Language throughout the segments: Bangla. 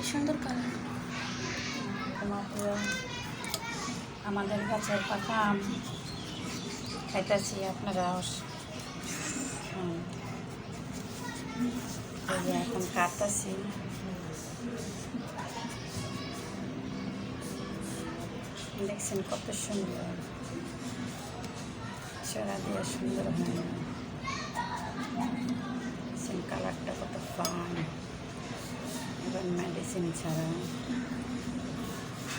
সুন্দর কালার। আমাদের গাছের পাকা আম খাইতেছি, আপনারা এখন কাটতেছি। দেখছেন কত সুন্দর, ছড়া দিয়ে সুন্দর হয় না, কালারটা কত ফান। এবার মেডিসিন ছাড়া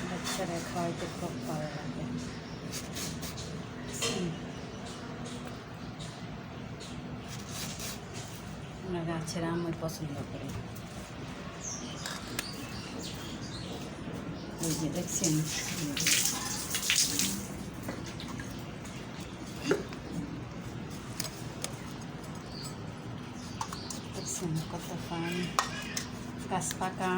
বাচ্চারা খাওয়াইতে খুব ভালো লাগে। আমরা গাছের আমই পছন্দ করি। এই যে দেখছেন কত ফান। গাছ পাকা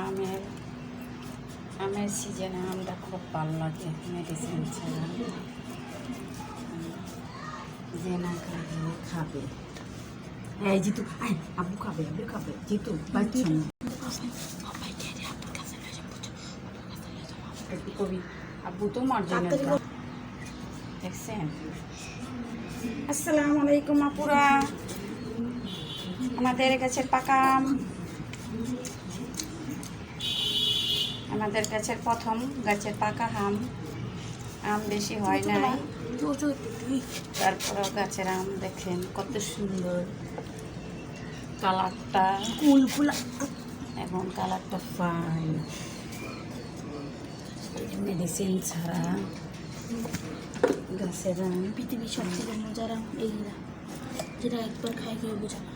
আমের সিজনে আমটা খুব ভালো লাগে, মেডিসিন ছাড়া। যে না খাবে, এই জিতু আব্বু খাবে, জিতু বাচ্চা কবি আব্বু তো মর্যাদা দেখছেন। আসসালামু আলাইকুম আপুরা, আমাদের গাছের পাকা আম, আমাদের গাছের প্রথম গাছের পাকা আম বেশি হয় নাই, তারপরেও গাছের আম দেখেন কত সুন্দর কালারটা, এখন কালারটা ফাইন, মেডিসিন ছাড়া গাছের আম। পৃথিবীর সবথেকে মজার আম এইগুলা, যেটা একবার খাই কেউ বোঝা না।